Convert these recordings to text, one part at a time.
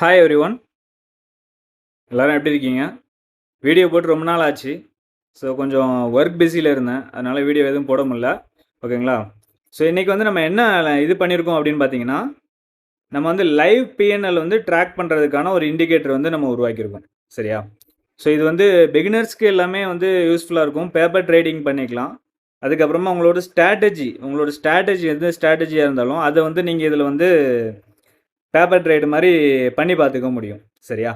Hi everyone. எல்லாரும் எப்படி இருக்கீங்க? வீடியோ போட்டு ரொம்ப நாள் ஆச்சு. ஸோ கொஞ்சம் ஒர்க் பிஸியில் இருந்தேன். அதனால் வீடியோ எதுவும் போட முடியல. ஓகேங்களா? ஸோ இன்றைக்கி வந்து நம்ம என்ன இது பண்ணியிருக்கோம் அப்படின்னு பார்த்தீங்கன்னா, நம்ம வந்து லைவ் பிஎன்எல் வந்து ட்ராக் பண்ணுறதுக்கான ஒரு இண்டிகேட்டர் வந்து நம்ம உருவாக்கியிருக்கோம். சரியா? ஸோ இது வந்து பிகினர்ஸ்க்கு எல்லாமே வந்து யூஸ்ஃபுல்லாக இருக்கும். பேப்பர் ட்ரேடிங் பண்ணிக்கலாம். அதுக்கப்புறமா உங்களோட ஸ்ட்ராட்டஜி எந்த ஸ்ட்ராட்டஜியாக இருந்தாலும் அதை வந்து நீங்கள் இதில் வந்து பேப்பர் ட்ரேடு மாதிரி பண்ணி பார்த்துக்க முடியும். சரியா?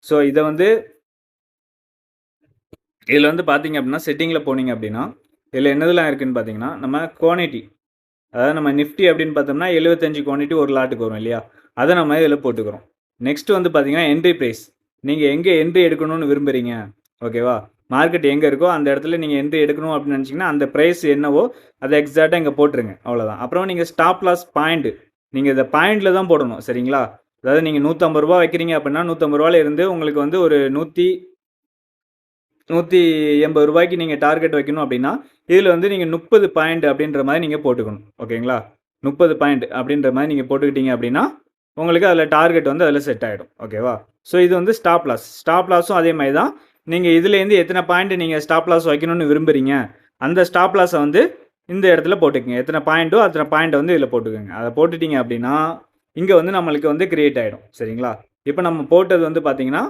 ஸோ இதை வந்து இதில் வந்து பார்த்தீங்க அப்படின்னா செட்டிங்கில் போனீங்க அப்படின்னா இதில் என்னதெல்லாம் இருக்குதுன்னு பார்த்தீங்கன்னா நம்ம குவான்டிட்டி, அதாவது நம்ம நிஃப்டி அப்படின்னு பார்த்தோம்னா 75 குவான்டிட்டி ஒரு லாட்டுக்கு வரும் இல்லையா, அதை நம்ம இதில் போட்டுக்கிறோம். நெக்ஸ்ட் வந்து பார்த்தீங்கன்னா என்ட்ரி ப்ரைஸ், நீங்கள் எங்கே என்ட்ரி எடுக்கணும்னு விரும்புகிறீங்க, ஓகேவா, மார்க்கெட் எங்கே இருக்கோ அந்த இடத்துல நீங்கள் என்ட்ரி எடுக்கணும் அப்படின்னு நினச்சிங்கன்னா அந்த ப்ரைஸ் என்னவோ அதை எக்ஸாக்டாக இங்கே போட்டுருங்க, அவ்வளோதான். அப்புறம் நீங்கள் ஸ்டாப் லாஸ் பாயிண்ட், நீங்கள் இந்த பாயிண்டில் தான் போடணும். சரிங்களா? அதாவது நீங்கள் 150 ரூபா வைக்கிறீங்க அப்படின்னா 150 ரூபாயில இருந்து உங்களுக்கு வந்து ஒரு 180 ரூபாய்க்கு நீங்கள் டார்கெட் வைக்கணும் அப்படின்னா இதில் வந்து நீங்கள் 30 பாயிண்ட் அப்படின்ற மாதிரி நீங்கள் போட்டுக்கணும். ஓகேங்களா? 30 பாயிண்ட் அப்படின்ற மாதிரி நீங்கள் போட்டுக்கிட்டீங்க அப்படின்னா உங்களுக்கு அதில் டார்கெட் வந்து அதில் செட் ஆகிடும். ஓகேவா? ஸோ இது வந்து ஸ்டாப் லாஸும் அதே மாதிரி தான். நீங்கள் இதுலேருந்து எத்தனை பாயிண்ட் நீங்கள் ஸ்டாப் லாஸ் வைக்கணும்னு விரும்புகிறீங்க அந்த ஸ்டாப் லாஸை வந்து இந்த இடத்துல போட்டுக்கோங்க. எத்தனை பாயிண்ட்டோ அத்தனை பாயிண்ட்டை வந்து இதில் போட்டுக்கோங்க. அதை போட்டுட்டீங்க அப்படின்னா இங்கே வந்து நம்மளுக்கு வந்து கிரியேட் ஆகிடும். சரிங்களா? இப்போ நம்ம போட்டது வந்து பார்த்தீங்கன்னா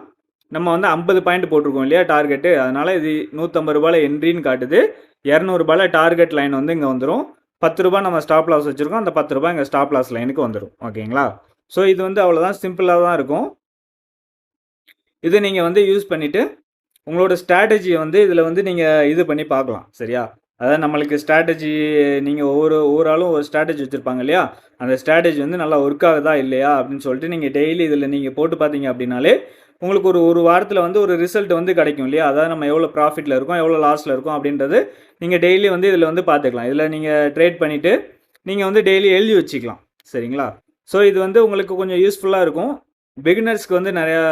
நம்ம வந்து 50 பாயிண்ட் போட்டிருக்கோம் இல்லையா டார்கெட்டு, அதனால் இது 150 ரூபாயில் என்ட்ரின்னு காட்டுது. 200 ரூபாயில் டார்கெட் லைன் வந்து இங்கே வந்துடும். 10 ரூபா நம்ம ஸ்டாப் லாஸ் வச்சுருக்கோம். அந்த 10 ரூபா இங்கே ஸ்டாப் லாஸ் லைனுக்கு வந்துடும். ஓகேங்களா? ஸோ இது வந்து அவ்வளோதான், சிம்பிளாக தான் இருக்கும். இது நீங்கள் வந்து யூஸ் பண்ணிவிட்டு உங்களோட ஸ்ட்ராட்டஜியை வந்து இதில் வந்து நீங்கள் இது பண்ணி பார்க்கலாம். சரியா? அதாவது நம்மளுக்கு ஸ்ட்ராட்டஜி நீங்கள் ஒவ்வொரு ஆளும் ஒரு ஸ்ட்ராட்டஜி வச்சுருப்பாங்க இல்லையா, அந்த ஸ்ட்ராட்டஜி வந்து நல்லா ஒர்க் ஆகுதா இல்லையா அப்படின்னு சொல்லிட்டு நீங்கள் டெய்லி இதில் நீங்கள் போட்டு பார்த்தீங்க அப்படின்னாலே உங்களுக்கு ஒரு வாரத்தில் வந்து ஒரு ரிசல்ட் வந்து கிடைக்கும் இல்லையா, அதாவது நம்ம எவ்வளோ ப்ராஃபிட்டில் இருக்கோம் எவ்வளோ லாஸில் இருக்கோம் அப்படின்றது நீங்கள் டெய்லி வந்து இதில் வந்து பார்த்துக்கலாம். இதில் நீங்கள் ட்ரேட் பண்ணிவிட்டு நீங்கள் வந்து டெய்லி எழுதி வச்சுக்கலாம். சரிங்களா? ஸோ இது வந்து உங்களுக்கு கொஞ்சம் யூஸ்ஃபுல்லாக இருக்கும். பிகினர்ஸ்க்கு வந்து நிறையா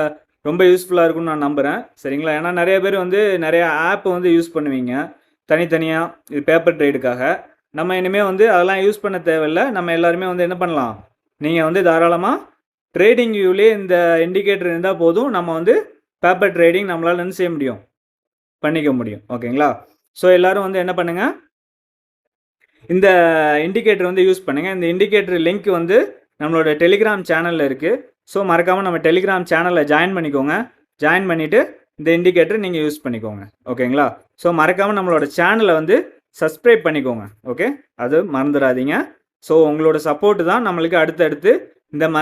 ரொம்ப யூஸ்ஃபுல்லாக இருக்கும்னு நான் நம்புகிறேன். சரிங்களா? ஏன்னா நிறைய பேர் வந்து நிறையா ஆப் வந்து யூஸ் பண்ணுவீங்க தனித்தனியாக இது பேப்பர் ட்ரேடுக்காக. நம்ம இனிமேல் வந்து அதெல்லாம் யூஸ் பண்ண தேவையில்லை. நம்ம எல்லாருமே வந்து என்ன பண்ணலாம், நீங்கள் வந்து தாராளமாக ட்ரேடிங் வியூலே இந்த இண்டிகேட்டர் இருந்தால் போதும், நம்ம வந்து பேப்பர் ட்ரேடிங் நம்மளால் என்ன செய்ய முடியும், பண்ணிக்க முடியும். ஓகேங்களா? ஸோ எல்லோரும் வந்து என்ன பண்ணுங்கள், இந்த இண்டிகேட்டர் வந்து யூஸ் பண்ணுங்கள். இந்த இண்டிகேட்டர் லிங்க் வந்து நம்மளோட டெலிகிராம் சேனலில் இருக்குது. ஸோ மறக்காமல் நம்ம டெலிகிராம் சேனலில் ஜாயின் பண்ணிக்கோங்க. ஜாயின் பண்ணிவிட்டு இந்த இண்டிகேட்டர் நீங்கள் யூஸ் பண்ணிக்கோங்க. ஓகேங்களா? ஸோ மறக்காமல் நம்மளோட சேனலை வந்து சப்ஸ்கிரைப் பண்ணிக்கோங்க. ஓகே, அது மறந்துடாதீங்க. ஸோ உங்களோட சப்போர்ட்டு தான் நம்மளுக்கு அடுத்தடுத்து இந்த மாதிரி